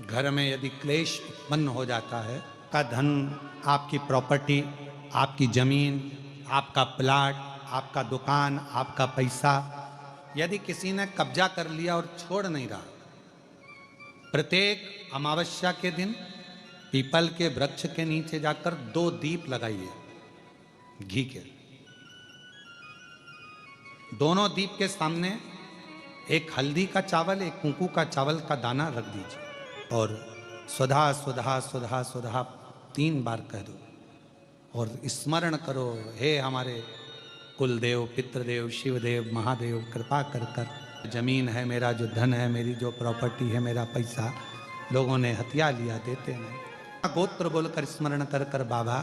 घर में यदि क्लेश उत्पन्न हो जाता है, का धन, आपकी प्रॉपर्टी, आपकी जमीन, आपका प्लाट, आपका दुकान, आपका पैसा, यदि किसी ने कब्जा कर लिया और छोड़ नहीं रहा, प्रत्येक अमावस्या के दिन पीपल के वृक्ष के नीचे जाकर 2 दीप लगाइए घी के। दोनों दीप के सामने एक हल्दी का चावल, एक कुंकू का चावल का दाना रख दीजिए और स्वधा स्वधा स्वधा स्वधा 3 बार कह दो और स्मरण करो, हे हमारे कुलदेव, पितृदेव, शिवदेव, महादेव, कृपा कर कर जमीन है, मेरा जो धन है, मेरी जो प्रॉपर्टी है, मेरा पैसा लोगों ने हथिया लिया, देते नहीं। गोत्र बोलकर स्मरण कर कर बाबा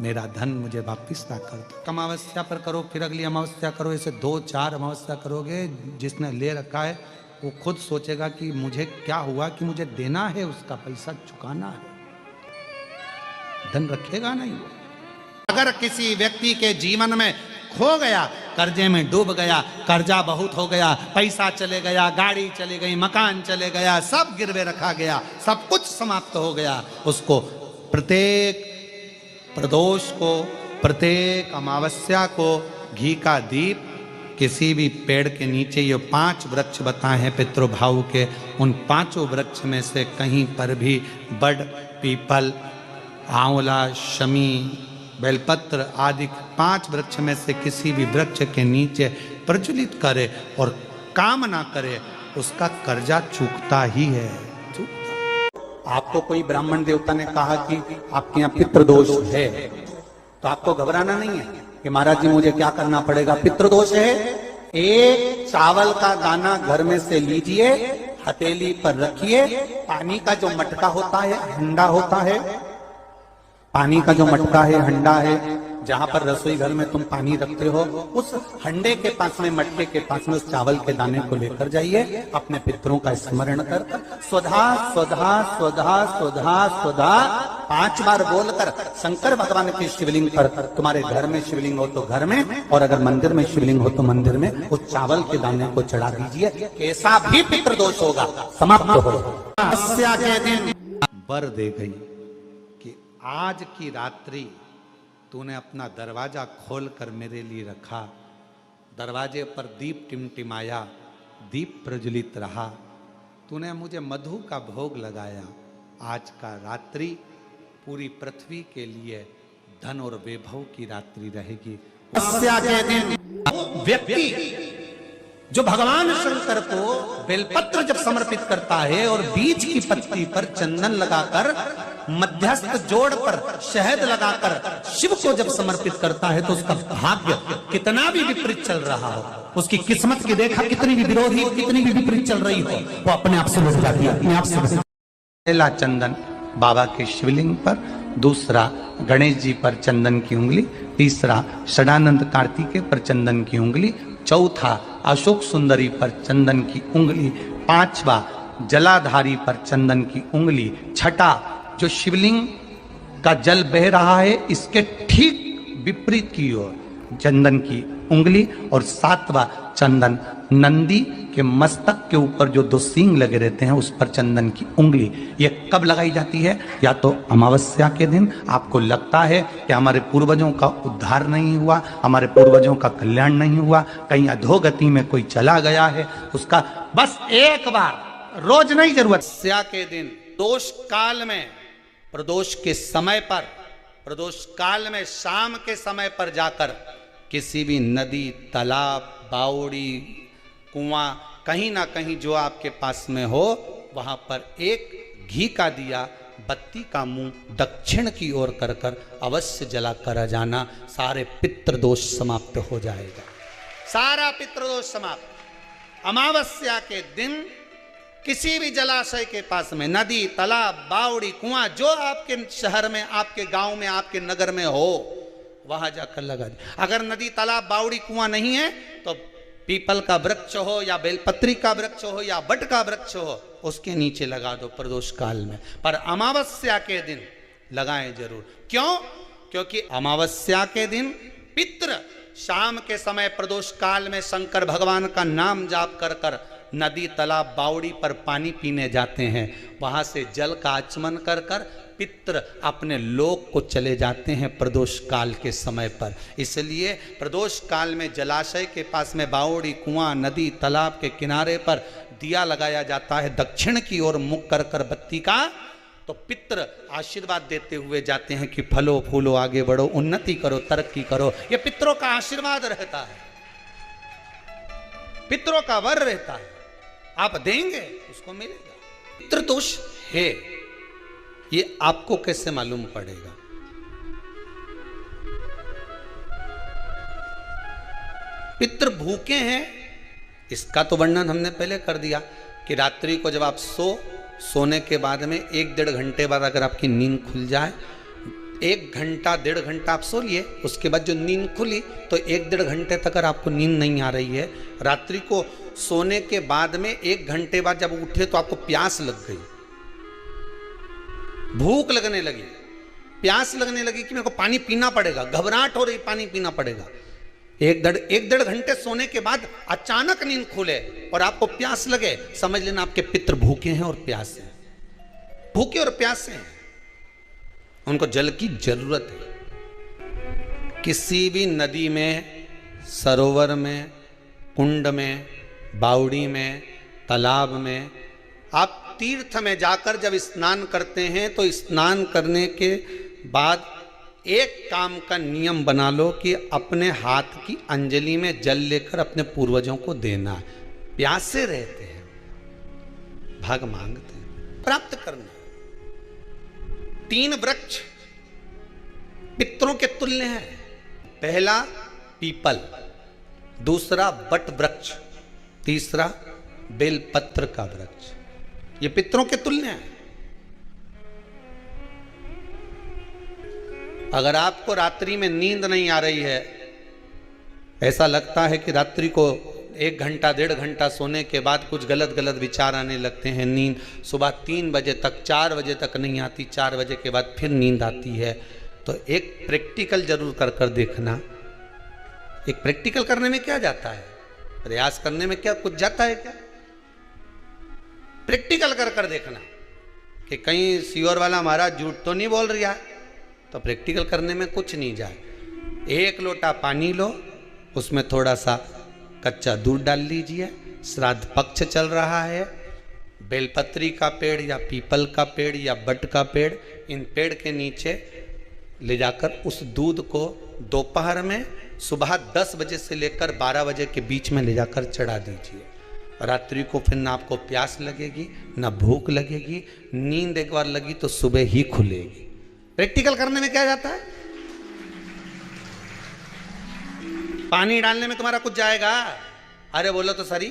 मेरा धन मुझे वापिस ला कर दो। अमावस्या पर करो, फिर अगली अमावस्या करो, ऐसे 2-4 अमावस्या करोगे। जिसने ले रखा है वो खुद सोचेगा कि मुझे क्या हुआ, कि मुझे देना है, उसका पैसा चुकाना है, धन रखेगा नहीं। अगर किसी व्यक्ति के जीवन में खो गया, कर्जे में डूब गया, कर्जा बहुत हो गया, पैसा चले गया, गाड़ी चली गई, मकान चले गया, सब गिरवे रखा गया, सब कुछ समाप्त हो गया, उसको प्रत्येक प्रदोष को, प्रत्येक अमावस्या को घी का दीप किसी भी पेड़ के नीचे, ये 5 वृक्ष बताए हैं पितृभाव के, उन 5 वृक्ष में से कहीं पर भी बड़, पीपल, आंवला, शमी, बेलपत्र आदि 5 वृक्ष में से किसी भी वृक्ष के नीचे प्रज्वलित करे और काम ना करे, उसका कर्जा चूकता ही है, चूकता। आपको कोई ब्राह्मण देवता ने कहा कि आपके यहाँ पितृदोष है, तो आपको घबराना नहीं है कि महाराज जी मुझे क्या करना पड़ेगा, पितृदोष है। एक चावल का दाना घर में से लीजिए, हथेली पर रखिए, पानी का जो मटका होता है, हंडा होता है, पानी का जो मटका है, हंडा है, जहां पर रसोई घर में तुम पानी रखते हो, उस हंडे के पास में, मटके के पास में उस चावल के दाने को लेकर जाइए, अपने पितरों का स्मरण कर स्वधा स्वधा स्वधा स्वधा स्वधा 5 बार बोलकर शंकर भगवान के शिवलिंग पर, तुम्हारे घर में शिवलिंग हो तो घर में, और अगर मंदिर में शिवलिंग हो तो मंदिर में, उस चावल के दाने को चढ़ा दीजिए। कैसा भी पितृदोष होगा समाप्त हो। अमावस्या के दिन वर दे गई कि आज की रात्रि तूने अपना दरवाजा खोलकर मेरे लिए रखा, दरवाजे पर दीप टिमटिमाया, दीप प्रज्वलित रहा, तूने मुझे मधु का भोग लगाया। आज का रात्रि पूरी पृथ्वी के लिए धन और वैभव की रात्रि रहेगी। अमावस्या के दिन व्यक्ति जो भगवान शंकर को बेलपत्र जब समर्पित करता है और बीच की पत्ती पर चंदन लगाकर, मध्यस्थ जोड़ पर शहद लगाकर शिव को जब समर्पित करता है, तो उसका भाग्य कितना भी विपरीत चल रहा हो, उसकी किस्मत की रेखा कितनी भी विरोधी, कितनी भी विपरीत चल रही हो, वो अपने आप से मिट जाती है, अपने आप से। पहला चंदन बाबा के शिवलिंग पर, दूसरा गणेश जी पर चंदन की उंगली, तीसरा षडानंद कार्तिकेय पर चंदन की उंगली, चौथा अशोक सुंदरी पर चंदन की उंगली, 5वां जलाधारी पर चंदन की उंगली, छठा जो शिवलिंग का जल बह रहा है इसके ठीक विपरीत की ओर चंदन की उंगली, और 7वां चंदन नंदी के मस्तक के ऊपर जो 2 सींग लगे रहते हैं उस पर चंदन की उंगली। ये कब लगाई जाती है? या तो अमावस्या के दिन आपको लगता है कि हमारे पूर्वजों का उद्धार नहीं हुआ, हमारे पूर्वजों का कल्याण नहीं हुआ, कहीं अधोगति में कोई चला गया है, उसका बस एक बार, रोज नहीं जरूरत, अमावस्या के दिन दोष काल में, प्रदोष के समय पर, प्रदोष काल में शाम के समय पर जाकर किसी भी नदी, तालाब, बावड़ी, कुआं, कहीं ना कहीं जो आपके पास में हो, वहां पर एक घी का दिया, बत्ती का मुंह दक्षिण की ओर कर कर अवश्य जला कर जाना, सारे पितृदोष समाप्त हो जाएगा, सारा पितृदोष समाप्त। अमावस्या के दिन किसी भी जलाशय के पास में, नदी, तालाब, बावड़ी, कुआं, जो आपके शहर में, आपके गांव में, आपके नगर में हो, वहां जाकर लगा दे। अगर नदी, तालाब, बावड़ी, कुआं नहीं है तो पीपल का वृक्ष हो या बेलपत्री का वृक्ष हो या बट का वृक्ष हो, उसके नीचे लगा दो प्रदोष काल में, पर अमावस्या के दिन लगाएं जरूर। क्यों? क्योंकि अमावस्या के दिन पितृ शाम के समय प्रदोष काल में शंकर भगवान का नाम जाप कर कर नदी तालाब बावड़ी पर पानी पीने जाते हैं, वहां से जल का आचमन कर कर पितृ अपने लोक को चले जाते हैं प्रदोष काल के समय पर। इसलिए प्रदोष काल में जलाशय के पास में बावड़ी, कुआं, नदी, तालाब के किनारे पर दिया लगाया जाता है दक्षिण की ओर मुख कर कर बत्ती का। तो पितृ आशीर्वाद देते हुए जाते हैं कि फलो फूलो, आगे बढ़ो, उन्नति करो, तरक्की करो। ये पितरों का आशीर्वाद रहता है, पितरों का वर रहता है। आप देंगे उसको मिलेगा। पितृदोष है ये आपको कैसे मालूम पड़ेगा? पितृ भूखे हैं इसका तो वर्णन हमने पहले कर दिया कि रात्रि को जब आप सोने के बाद में 1-1.5 घंटे बाद अगर आपकी नींद खुल जाए, 1 घंटा 1.5 घंटा आप सो लिए, उसके बाद जो नींद खुली तो 1-1.5 घंटे तक अगर आपको नींद नहीं आ रही है, रात्रि को सोने के बाद में 1 घंटे बाद जब उठे तो आपको प्यास लग गई, भूख लगने लगी, प्यास लगने लगी कि मेरे को पानी पीना पड़ेगा, घबराहट हो रही, पानी पीना पड़ेगा। 1-1.5 घंटे सोने के बाद अचानक नींद खुले और आपको प्यास लगे, समझ लेना आपके पितृ भूखे हैं और प्यासे हैं, भूखे और प्यासे हैं, उनको जल की जरूरत है। किसी भी नदी में, सरोवर में, कुंड में, बावड़ी में, तालाब में, आप तीर्थ में जाकर जब स्नान करते हैं तो स्नान करने के बाद एक काम का नियम बना लो कि अपने हाथ की अंजलि में जल लेकर अपने पूर्वजों को देना है। प्यासे रहते हैं, भाग मांगते हैं, प्राप्त करना। 3 वृक्ष पितरों के तुल्य हैं। पहला पीपल, दूसरा बट वृक्ष, तीसरा बेलपत्र का वृक्ष। ये पितरों के तुल्य हैं। अगर आपको रात्रि में नींद नहीं आ रही है, ऐसा लगता है कि रात्रि को 1 घंटा 1.5 घंटा सोने के बाद कुछ गलत गलत विचार आने लगते हैं, नींद सुबह 3 बजे तक 4 बजे तक नहीं आती, 4 बजे के बाद फिर नींद आती है, तो एक प्रैक्टिकल जरूर कर कर देखना। एक प्रैक्टिकल करने में क्या जाता है, प्रयास करने में क्या कुछ जाता है क्या? प्रैक्टिकल कर कर देखना कि कहीं सियोर वाला महाराज झूठ तो नहीं बोल रहा है, तो प्रैक्टिकल करने में कुछ नहीं जाए। 1 लोटा पानी लो, उसमें थोड़ा सा कच्चा दूध डाल लीजिए, श्राद्ध पक्ष चल रहा है, बेलपत्री का पेड़ या पीपल का पेड़ या बट का पेड़, इन पेड़ के नीचे ले जाकर उस दूध को दोपहर में सुबह 10 बजे से लेकर 12 बजे के बीच में ले जाकर चढ़ा दीजिए। रात्रि को फिर ना आपको प्यास लगेगी, ना भूख लगेगी, नींद एक बार लगी तो सुबह ही खुलेगी। प्रैक्टिकल करने में क्या जाता है? पानी डालने में तुम्हारा कुछ जाएगा? अरे बोलो तो सही,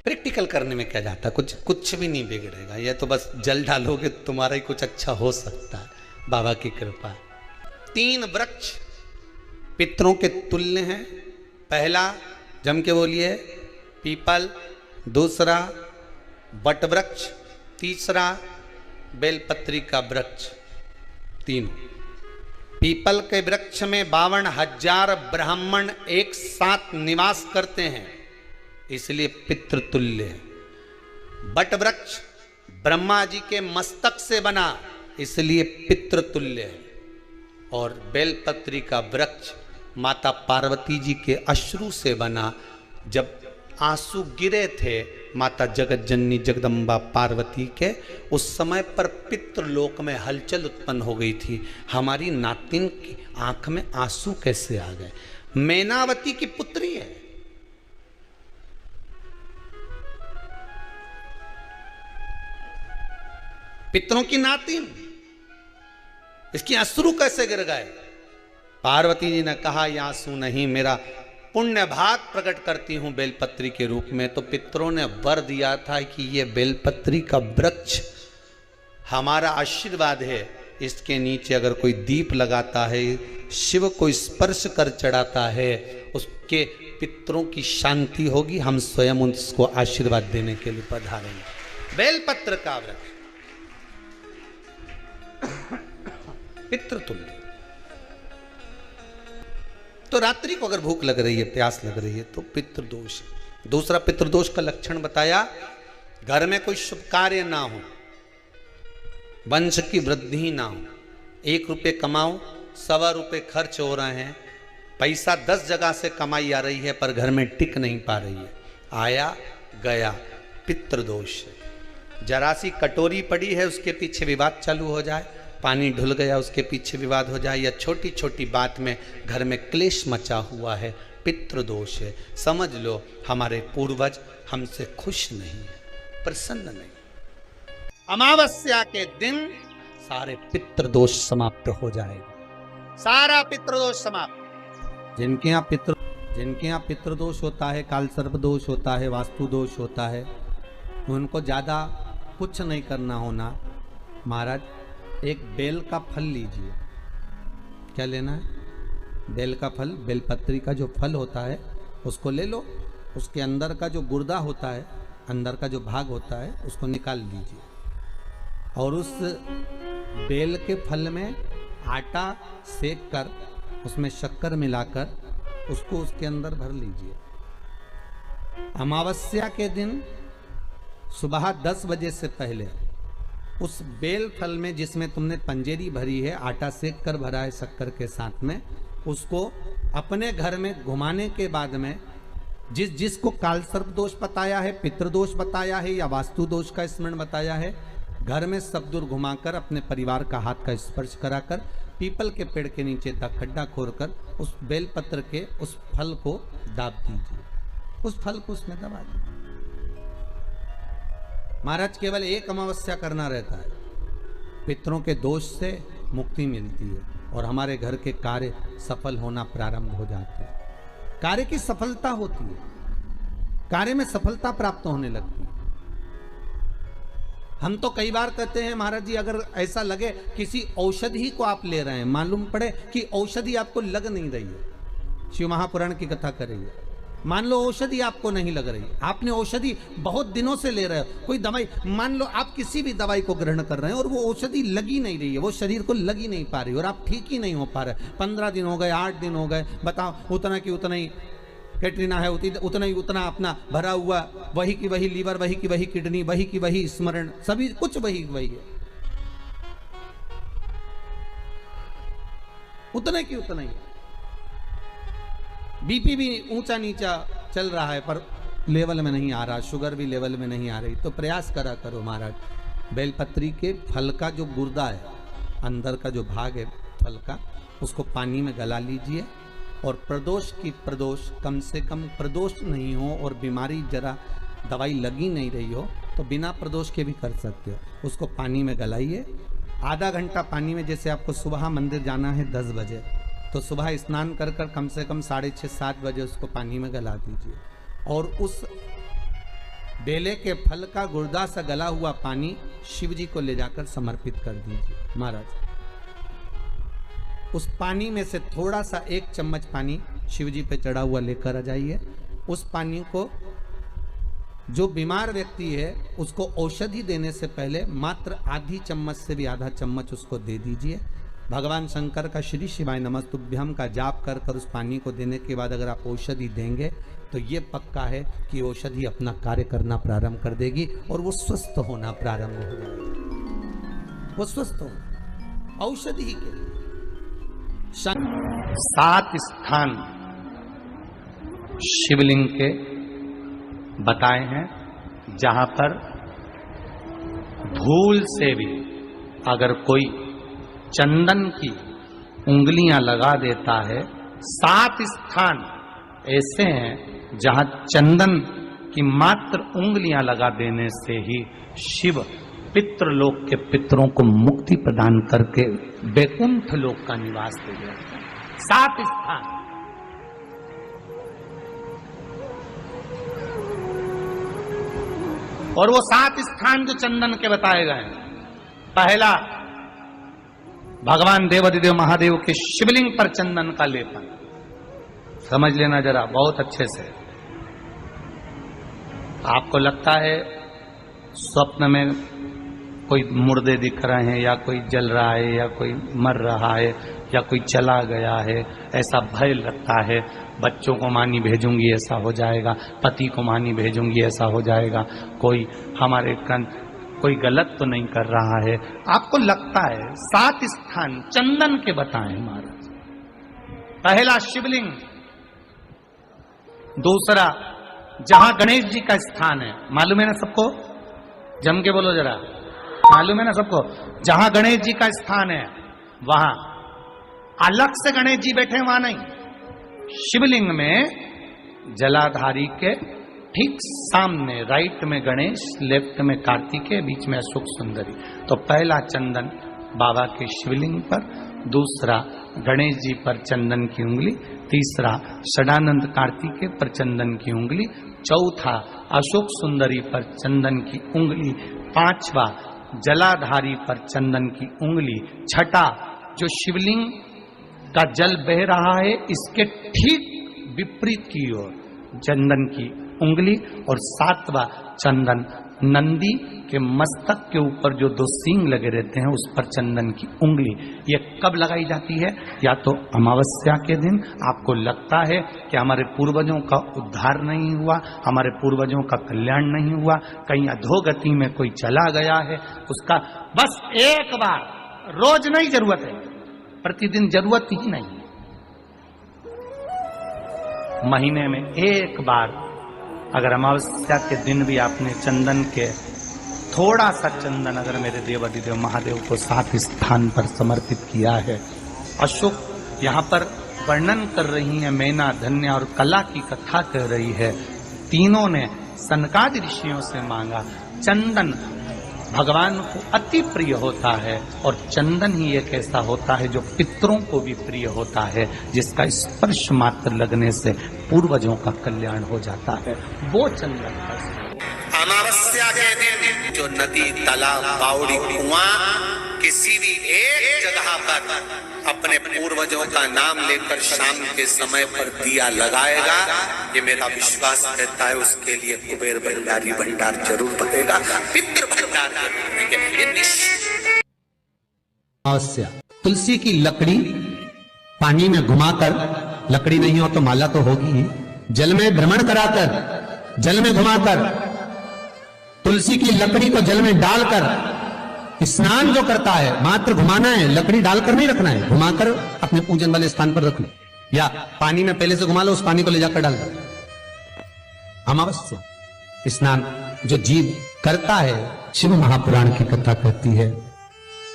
प्रैक्टिकल करने में क्या जाता है? कुछ भी नहीं बिगड़ेगा, ये तो बस जल डालोगे तुम्हारा ही कुछ अच्छा हो सकता है, बाबा की कृपा। 3 वृक्ष पितरों के तुल्य हैं। पहला जम के बोलिए पीपल, दूसरा बट वृक्ष, तीसरा बेलपत्री का वृक्ष। 3 पीपल के वृक्ष में 52,000 ब्राह्मण एक साथ निवास करते हैं, इसलिए पितृतुल्य है। बट वृक्ष ब्रह्मा जी के मस्तक से बना, इसलिए पितृतुल्य है। और बेलपत्री का वृक्ष माता पार्वती जी के अश्रु से बना। जब आंसू गिरे थे माता जगत जननी जगदम्बा पार्वती के, उस समय पर पितृलोक में हलचल उत्पन्न हो गई थी। हमारी नातिन की आंख में आंसू कैसे आ गए? मैनावती की पुत्री है, पितरों की नातिन, इसकी अश्रु कैसे गिर गए? पार्वती जी ने कहा ये आंसू नहीं, मेरा पुण्य भाग प्रकट करती हूं बेलपत्री के रूप में। तो पितरों ने वर दिया था कि ये बेलपत्री का वृक्ष हमारा आशीर्वाद है, इसके नीचे अगर कोई दीप लगाता है, शिव को स्पर्श कर चढ़ाता है, उसके पितरों की शांति होगी, हम स्वयं उसको आशीर्वाद देने के लिए पधारेंगे। बेलपत्र का वृक्ष पितृतुल्य। तो रात्रि को अगर भूख लग रही है, प्यास लग रही है, तो पितृदोष है। दूसरा पितृदोष का लक्षण बताया, घर में कोई शुभ कार्य ना हो, वंश की वृद्धि ना हो, 1 रुपये कमाओ 1.25 रुपये खर्च हो रहे हैं, पैसा 10 जगह से कमाई आ रही है पर घर में टिक नहीं पा रही है, आया गया, पितृदोष है। जरा सी कटोरी पड़ी है उसके पीछे विवाद चालू हो जाए, पानी ढुल गया उसके पीछे विवाद हो जाए, या छोटी छोटी बात में घर में क्लेश मचा हुआ है, पितृदोष है। समझ लो हमारे पूर्वज हमसे खुश नहीं, प्रसन्न नहीं। अमावस्या के दिन सारे पितृदोष समाप्त हो जाएगा, सारा पितृदोष समाप्त। जिनके यहाँ पितृदोष होता है, काल सर्प दोष होता है, वास्तु दोष होता है, उनको ज्यादा कुछ नहीं करना होना। महाराज एक बेल का फल लीजिए। क्या लेना है? बेल का फल, बेलपत्री का जो फल होता है उसको ले लो, उसके अंदर का जो गुर्दा होता है, अंदर का जो भाग होता है उसको निकाल लीजिए, और उस बेल के फल में आटा सेक कर उसमें शक्कर मिलाकर उसको उसके अंदर भर लीजिए। अमावस्या के दिन सुबह 10 बजे से पहले उस बेल फल में जिसमें तुमने पंजेरी भरी है, आटा सेक कर भरा है शक्कर के साथ में, उसको अपने घर में घुमाने के बाद में जिसको काल सर्प दोष बताया है, पितृदोष बताया है या वास्तु दोष का स्मरण बताया है, घर में सब दूर घुमाकर अपने परिवार का हाथ का स्पर्श कराकर पीपल के पेड़ के नीचे तक खड्डा खोदकर उस बेलपत्र के उस फल को दाब दीजिए, उस फल को उसमें दबा दीजिए। महाराज केवल एक अमावस्या करना रहता है, पितरों के दोष से मुक्ति मिलती है और हमारे घर के कार्य सफल होना प्रारंभ हो जाते हैं। कार्य की सफलता होती है, कार्य में सफलता प्राप्त होने लगती है। हम तो कई बार कहते हैं महाराज जी, अगर ऐसा लगे किसी औषधि को आप ले रहे हैं, मालूम पड़े कि औषधि आपको लग नहीं रही है, शिव महापुराण की कथा कर रही है, मान लो औषधि आपको नहीं लग रही, आपने औषधि बहुत दिनों से ले रहे हो, कोई दवाई, मान लो आप किसी भी दवाई को ग्रहण कर रहे हैं और वो औषधि लगी नहीं रही है, वो शरीर को लगी नहीं पा रही और आप ठीक ही नहीं हो पा रहे, 15 दिन हो गए, 8 दिन हो गए, बताओ, उतना की उतना ही कैटरीना है, उतना ही उतना अपना भरा हुआ, वही की वही लीवर, वही की वही किडनी, वही की वही स्मरण, सभी कुछ वही वही है, उतने की उतना ही। बीपी भी ऊंचा नीचा चल रहा है पर लेवल में नहीं आ रहा, शुगर भी लेवल में नहीं आ रही, तो प्रयास करा करो महाराज, बेलपत्री के फल का जो गुर्दा है, अंदर का जो भाग है फल का, उसको पानी में गला लीजिए और प्रदोष कम से कम प्रदोष नहीं हो और बीमारी जरा दवाई लगी नहीं रही हो तो बिना प्रदोष के भी कर सकते हो, उसको पानी में गलाइए। आधा घंटा पानी में, जैसे आपको सुबह मंदिर जाना है 10 बजे, तो सुबह स्नान कर कर कम से कम 6:30-7 बजे उसको पानी में गला दीजिए और उस बेले के फल का गुर्दा सा गला हुआ पानी शिव जी को ले जाकर समर्पित कर दीजिए। महाराज उस पानी में से थोड़ा सा 1 चम्मच पानी शिव जी पे चढ़ा हुआ लेकर आ जाइए। उस पानी को जो बीमार व्यक्ति है उसको औषधि देने से पहले मात्र आधी चम्मच से भी आधा चम्मच उसको दे दीजिए। भगवान शंकर का श्री शिवाय नमस्तुभ्यम का जाप कर कर उस पानी को देने के बाद अगर आप औषधि देंगे तो ये पक्का है कि औषधि अपना कार्य करना प्रारंभ कर देगी और वो स्वस्थ होना प्रारंभ हो जाएगा। वो स्वस्थ हो औषधि के लिए 7 स्थान शिवलिंग के बताए हैं जहां पर भूल से भी अगर कोई चंदन की उंगलियां लगा देता है, 7 स्थान ऐसे हैं जहां चंदन की मात्र उंगलियां लगा देने से ही शिव पितृलोक के पितरों को मुक्ति प्रदान करके वैकुंठ लोक का निवास दे देते हैं। 7 स्थान। और वो 7 स्थान जो चंदन के बताए गए, पहला भगवान देवाधिदेव महादेव के शिवलिंग पर चंदन का लेपन, समझ लेना जरा बहुत अच्छे से। आपको लगता है स्वप्न में कोई मुर्दे दिख रहे हैं या कोई जल रहा है या कोई मर रहा है या कोई चला गया है, ऐसा भय लगता है। बच्चों को मानी भेजूंगी ऐसा हो जाएगा, पति को मानी भेजूंगी ऐसा हो जाएगा, कोई हमारे कोई गलत तो नहीं कर रहा है, आपको लगता है। 7 स्थान चंदन के बताएं महाराज। पहला शिवलिंग, दूसरा जहां गणेश जी का स्थान है, मालूम है ना सबको, जम के बोलो जरा, मालूम है ना सबको, जहां गणेश जी का स्थान है वहां अलग से गणेश जी बैठे, वहां नहीं। शिवलिंग में जलाधारी के ठीक सामने राइट में गणेश, लेफ्ट में कार्तिकेय, बीच में अशोक सुंदरी। तो पहला चंदन बाबा के शिवलिंग पर, दूसरा गणेश जी पर चंदन की उंगली, तीसरा षडानंद कार्तिकेय पर चंदन की उंगली, चौथा अशोक सुंदरी पर चंदन की उंगली, पांचवा जलाधारी पर चंदन की उंगली, छठा जो शिवलिंग का जल बह रहा है इसके ठीक विपरीत की ओर चंदन की उंगली, और सातवां चंदन नंदी के मस्तक के ऊपर जो 2 सींग लगे रहते हैं उस पर चंदन की उंगली। ये कब लगाई जाती है? या तो अमावस्या के दिन आपको लगता है कि हमारे पूर्वजों का उद्धार नहीं हुआ, हमारे पूर्वजों का कल्याण नहीं हुआ, कहीं अधोगति में कोई चला गया है, उसका बस एक बार, रोज नहीं जरूरत है, प्रतिदिन जरूरत ही नहीं, महीने में एक बार अगर अमावस्या के दिन भी आपने चंदन के थोड़ा सा चंदन अगर मेरे देव अधिदेव महादेव को 7 स्थान पर समर्पित किया है। अशोक यहाँ पर वर्णन कर रही है, मैना, धन्य और कला की कथा कह रही है। तीनों ने सनकादि ऋषियों से मांगा। चंदन भगवान को अति प्रिय होता है और चंदन ही एक ऐसा होता है जो पितरों को भी प्रिय होता है, जिसका स्पर्श मात्र लगने से पूर्वजों का कल्याण हो जाता है, वो चंदन का। अमावस्या के दिन जो नदी, तालाब, बावड़ी, कुआं किसी भी एक जगह पर अपने पूर्वजों का नाम लेकर शाम के समय पर दिया लगाएगा, ये मेरा विश्वास रहता है, उसके लिए कुबेर भंडारी भंडार जरूर बनेगा, पितृ भंडार जरूर बनेगा। अमावस्या, तुलसी की लकड़ी पानी में घुमाकर, लकड़ी नहीं हो तो माला तो होगी ही, जल में भ्रमण कराकर, जल में घुमाकर, तुलसी की लकड़ी को जल में डालकर स्नान जो करता है, मात्र घुमाना है, लकड़ी डालकर नहीं रखना है, घुमाकर अपने पूजन वाले स्थान पर रख लो, या पानी में पहले से घुमा लो, उस पानी को ले जाकर डाल दो। अमावस्या स्नान जो जीव करता है, शिव महापुराण की कथा कहती है,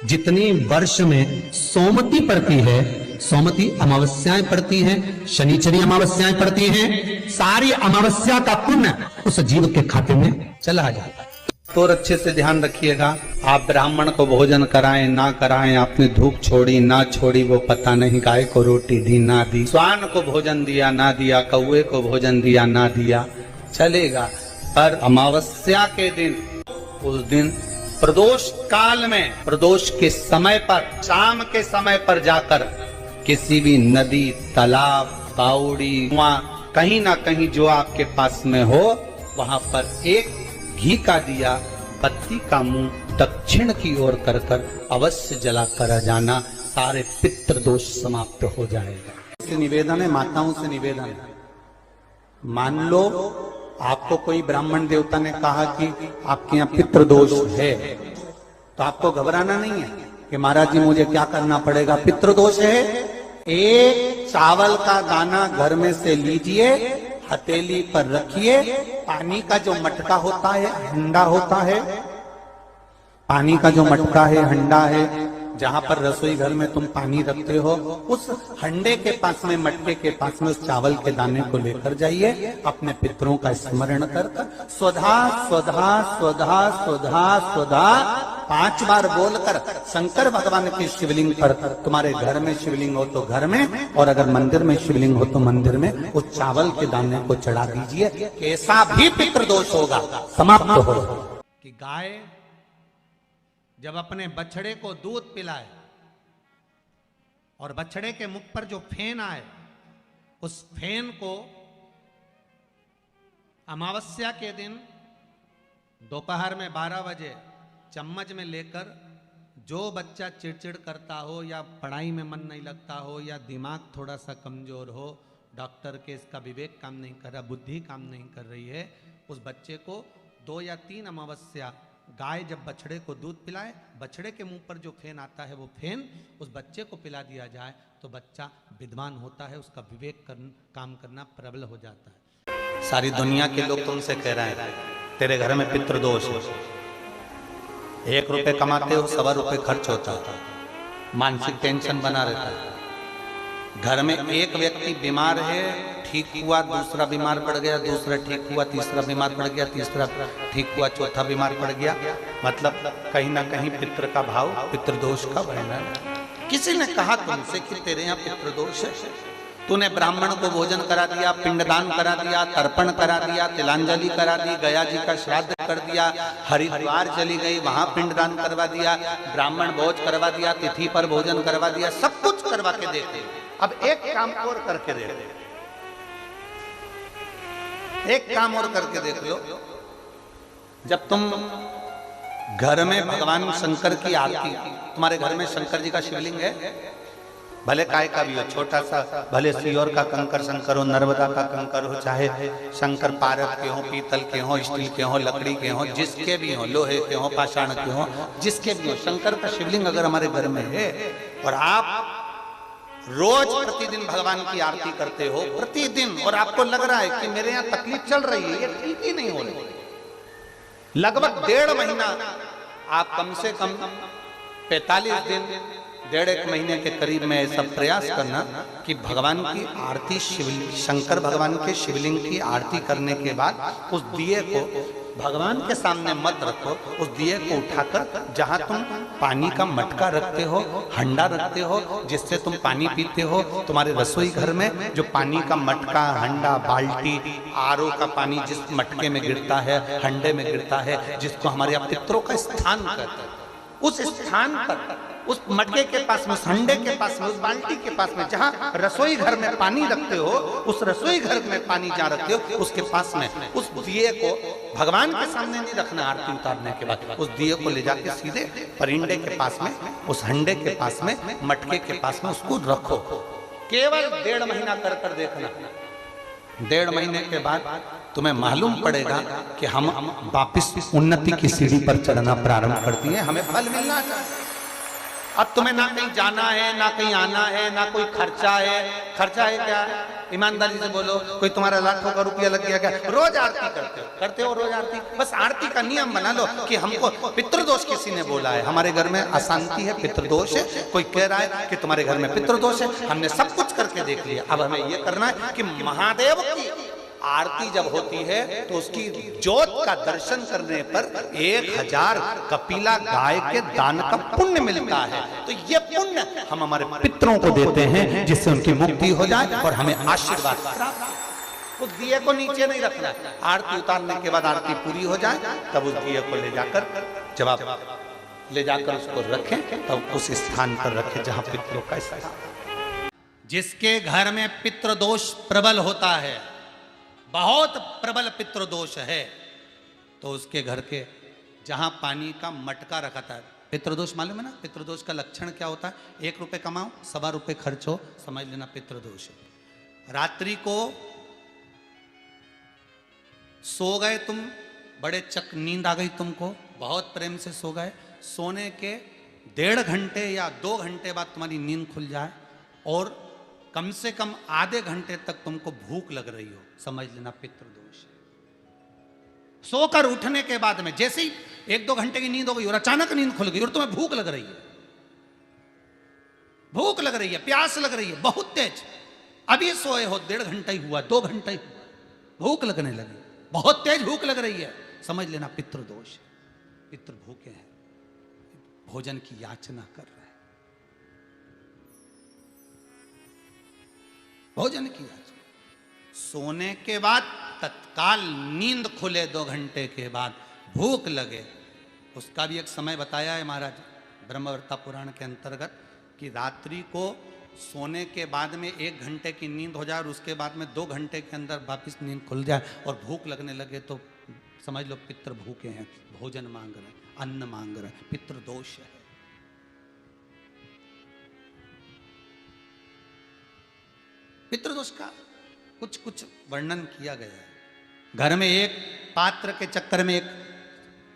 जितनी वर्ष में सोमती पड़ती है, सोमती अमावस्याएं पड़ती हैं, शनिचरी अमावस्याएं पड़ती हैं, सारी अमावस्या का पुण्य उस जीव के खाते में चला जाता है। तो अच्छे से ध्यान रखिएगा, आप ब्राह्मण को भोजन कराएं ना कराएं, आपने धूप छोड़ी ना छोड़ी वो पता नहीं, गाय को रोटी दी ना दी, स्वान को भोजन दिया ना दिया, कौवे को भोजन दिया ना दिया, चलेगा, पर अमावस्या के दिन, उस दिन प्रदोष काल में, प्रदोष के समय पर, शाम के समय पर जाकर किसी भी नदी, तालाब, बावड़ी, कुआं, कहीं ना कहीं जो आपके पास में हो, वहां पर एक घी का दिया, बत्ती का मुंह दक्षिण की ओर कर कर अवश्य जलाकर आ जाना, सारे पितृ दोष समाप्त हो जाएगा। से निवेदन है, माताओं से निवेदन है, मान लो आपको कोई ब्राह्मण देवता ने कहा कि आपके यहाँ पितृ दोष है, तो आपको घबराना नहीं है कि महाराज जी मुझे क्या करना पड़ेगा, पितृ दोष है, एक चावल का दाना घर में से लीजिए, हथेली पर रखिए, पानी का जो मटका होता है, हंडा होता है, पानी का जो मटका है, हंडा है, जहां पर रसोई घर में तुम पानी रखते हो, उस हंडे के पास में, मटके के पास में उस चावल के दाने को लेकर जाइए, अपने पितरों का स्मरण कर स्वधा स्वधा स्वधा स्वधा स्वधा 5 बार बोलकर शंकर भगवान के शिवलिंग पर, तुम्हारे घर में शिवलिंग हो तो घर में, और अगर मंदिर में शिवलिंग हो तो मंदिर में, उस चावल के दाने को चढ़ा दीजिए, कैसा भी पितृदोष होगा समाप्त होगा। कि गाय जब अपने बछड़े को दूध पिलाए और बछड़े के मुख पर जो फेन आए, उस फेन को अमावस्या के दिन दोपहर में 12 बजे चम्मच में लेकर जो बच्चा चिड़चिड़ करता हो या पढ़ाई में मन नहीं लगता हो या दिमाग थोड़ा सा कमजोर हो, डॉक्टर के इसका विवेक काम नहीं कर रहा, बुद्धि काम नहीं कर रही है, उस बच्चे को 2 या 3 अमावस्या गाय जब बछड़े को दूध पिलाए, बछड़े के मुंह पर जो फेन आता है वो फेन उस बच्चे को पिला दिया जाए तो बच्चा विद्वान होता है, उसका विवेक काम करना प्रबल हो जाता है। सारी दुनिया के लोग तुमसे कह रहे हैं तेरे घर में पितृदोष है, 1 रुपए कमाते हो 1.25 रुपए खर्च होता है, मानसिक टेंशन बना रहता है। घर में एक व्यक्ति बीमार है, ठीक हुआ, दूसरा बीमार पड़ गया, दूसरा ठीक हुआ, तीसरा बीमार पड़ गया, तीसरा ठीक हुआ, चौथा बीमार पड़ गया, मतलब कहीं ना कहीं पितृ का भाव, पितृदोष का वर्णन। किसी ने कहा तुमसे कि तेरे यहाँ पितृदोष है, तूने ब्राह्मण को भोजन करा दिया, पिंडदान करा दिया, तर्पण करा दिया, तिलांजलि करा दी, गया जी का श्राद्ध कर दिया, हरिद्वार चली गई, वहां पिंडदान करवा दिया, ब्राह्मण भोज करवा दिया, तिथि पर भोजन करवा दिया, सब कुछ करवा के देते। अब एक काम और करके देख लो, एक काम और करके देख लो। जब तुम घर में भगवान शंकर की आरती, तुम्हारे घर में शंकर जी का शिवलिंग है, भले काय का भी हो, छोटा सा, भले सियोर का कंकर शंकर हो, नर्मदा का कंकर हो, चाहे शंकर पारक के हो, पीतल के हो, स्टील के हो, लकड़ी के हो, जिसके भी हो, लोहे के हो, पाषाण के हो, जिसके भी हो, शंकर का शिवलिंग अगर हमारे घर में है और आप रोज प्रतिदिन भगवान की आरती करते हो, प्रतिदिन, और आपको लग रहा है कि मेरे यहाँ तकलीफ चल रही है, ये ठीक ही नहीं हो रही, लगभग 1.5 महीना आप कम से कम 45 दिन, 1.5 महीने के करीब में ऐसा प्रयास करना कि भगवान की आरती, शंकर भगवान के शिवलिंग की आरती करने के बाद उस दिए को भगवान के सामने मत रखो, उस दिए को उठाकर जहां तुम पानी का मटका रखते हो, हंडा रखते हो, जिससे तुम पानी पीते हो, तुम्हारे रसोई घर में जो पानी का मटका, हंडा, बाल्टी, आरओ का पानी जिस मटके में गिरता है, हंडे में गिरता है, जिसको हमारे यहाँ पितरों का स्थान कहते हैं, उस स्थान पर, उस मटके के पास में, हंडे के पास में, उस बाल्टी के पास में, जहां रसोई घर में पानी रखते हो, उस रसोई घर में पानी जहां रखते हो, उसके पास में उस दिए को भगवान के सामने नहीं रखना, आरती उतारने के बाद उस दिए को ले जाके सीधे परिंडे के पास में, उस हंडे के पास में, मटके के पास में उसको रखो। केवल 1.5 महीना कर कर देखना, 1.5 महीने के बाद तुम्हें मालूम पड़ेगा कि हम वापिस उन्नति की सीढ़ी पर चढ़ना प्रारंभ कर दिए, हमें फल मिलना चाहिए। अब तुम्हें ना कहीं जाना है, ना कहीं आना है, ना कोई खर्चा है। खर्चा है क्या? ईमानदारी से बोलो, कोई तुम्हारा लाखों का रुपया लग गया क्या? रोज आरती करते हो रोज आरती। बस आरती का नियम बना लो कि हमको पितृदोष किसी ने बोला है, हमारे घर में अशांति है, पितृदोष है, कोई कह रहा है कि तुम्हारे घर में पितृदोष है, हमने सब कुछ करके देख लिया। अब हमें ये करना है कि महादेव की आरती जब होती है तो उसकी ज्योत का दर्शन करने पर 1000 कपिला गाय के दान का पुण्य मिलता है। तो ये पुण्य हम हमारे पितरों को देते हैं, जिससे उनकी मुक्ति हो जाए और हमें आशीर्वाद प्राप्त। उस दिए को नीचे नहीं रखना, आरती उतारने के बाद आरती पूरी हो जाए तब उस दिए को ले जाकर, जब आप ले जाकर उसको रखें तब उस स्थान पर रखें जहां पितरों का स्थान। जिसके घर में पितृदोष प्रबल होता है, बहुत प्रबल पितृदोष है, तो उसके घर के जहां पानी का मटका रखा था, पितृदोष मालूम है ना? पितृदोष का लक्षण क्या होता है? 1 रुपए कमाओ, 1.25 रुपए खर्च हो, समझ लेना पितृदोष है। रात्रि को सो गए तुम, बड़े चक नींद आ गई तुमको, बहुत प्रेम से सो गए, सोने के 1.5 घंटे या 2 घंटे बाद तुम्हारी नींद खुल जाए और कम से कम आधे घंटे तक तुमको भूख लग रही हो, समझ लेना पितृदोष है। सोकर उठने के बाद में जैसे ही 1-2 घंटे की नींद हो गई और अचानक नींद खुल गई और तुम्हें भूख लग रही है, भूख लग रही है, प्यास लग रही है बहुत तेज, अभी सोए हो, 1.5 घंटा ही हुआ, 2 घंटा ही हुआ, भूख लगने लगी, बहुत तेज भूख लग रही है, समझ लेना पितृदोष है। पितृ भूखे हैं, भोजन की याचना कर रहे हैं, भोजन की याचना। सोने के बाद तत्काल नींद खुले 2 घंटे के बाद, भूख लगे, उसका भी एक समय बताया है महाराज ब्रह्मवर्ता पुराण के अंतर्गत कि रात्रि को सोने के बाद में 1 घंटे की नींद हो जाए और उसके बाद में 2 घंटे के अंदर वापिस नींद खुल जाए और भूख लगने लगे तो समझ लो पितृ भूखे हैं, भोजन मांग रहे हैं। अन्न मांग रहा है, पितृदोष है। पितृदोष का कुछ कुछ वर्णन किया गया है। घर में एक पात्र के चक्कर में, एक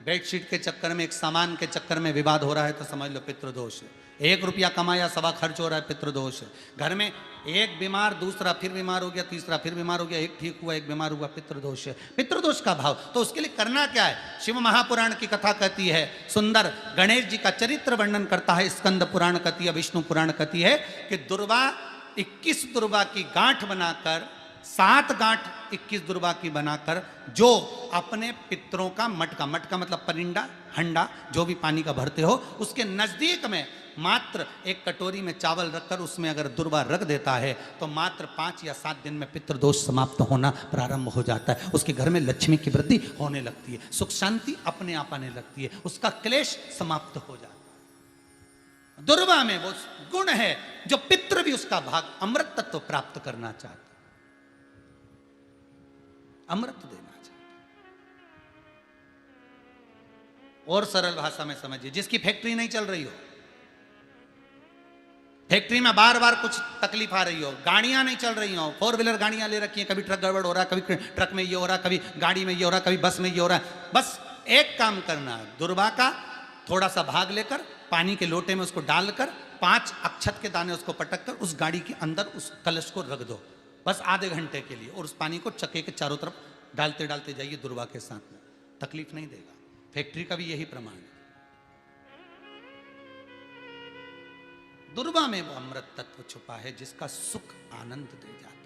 बेडशीट के चक्कर में, एक सामान के चक्कर में विवाद हो रहा है तो समझ लो पितृदोष है। 1 रुपया कमाया, सवा खर्च हो रहा है, पितृदोष है। घर में एक बीमार, दूसरा फिर बीमार हो गया, तीसरा फिर बीमार हो गया, एक ठीक हुआ, एक बीमार हुआ, पितृदोष है। पितृदोष का भाव, तो उसके लिए करना क्या है? शिव महापुराण की कथा कहती है, सुंदर गणेश जी का चरित्र वर्णन करता है, स्कंद पुराण कहती है, विष्णु पुराण कहती है कि दुर्वा 21 दुर्वा की गांठ बनाकर, 7 गांठ 21 दुर्वा की बनाकर, जो अपने पितरों का मटका, मटका मतलब परिंडा, हंडा, जो भी पानी का भरते हो, उसके नजदीक में मात्र एक कटोरी में चावल रखकर उसमें अगर दुर्वा रख देता है तो मात्र 5 या 7 दिन में पितृदोष समाप्त होना प्रारंभ हो जाता है। उसके घर में लक्ष्मी की वृद्धि होने लगती है, सुख शांति अपने आप आने लगती है, उसका क्लेश समाप्त हो जाता है। दुर्वा में वो गुण है जो पितृ भी उसका भाग अमृत तत्व प्राप्त करना चाहता, अमृत देना चाहता। और सरल भाषा में समझिए, जिसकी फैक्ट्री नहीं चल रही हो, फैक्ट्री में बार बार कुछ तकलीफ आ रही हो, गाड़ियां नहीं चल रही हो, 4 व्हीलर गाड़ियां ले रखी हैं, कभी ट्रक गड़बड़ हो रहा है, कभी ट्रक में ये हो रहा है, कभी गाड़ी में ये हो रहा है, कभी बस में ये हो रहा है, बस एक काम करना है, दुर्वा का थोड़ा सा भाग लेकर पानी के लोटे में उसको डालकर 5 अक्षत के दाने उसको पटक कर उस गाड़ी के अंदर उस कलश को रख दो, बस आधे घंटे के लिए, और उस पानी को चक्के के चारों तरफ डालते डालते जाइए दुर्वा के साथ में, तकलीफ नहीं देगा। फैक्ट्री का भी यही प्रमाण है। दुर्वा में वो अमृत तत्व छुपा है जिसका सुख आनंद दे जाता है।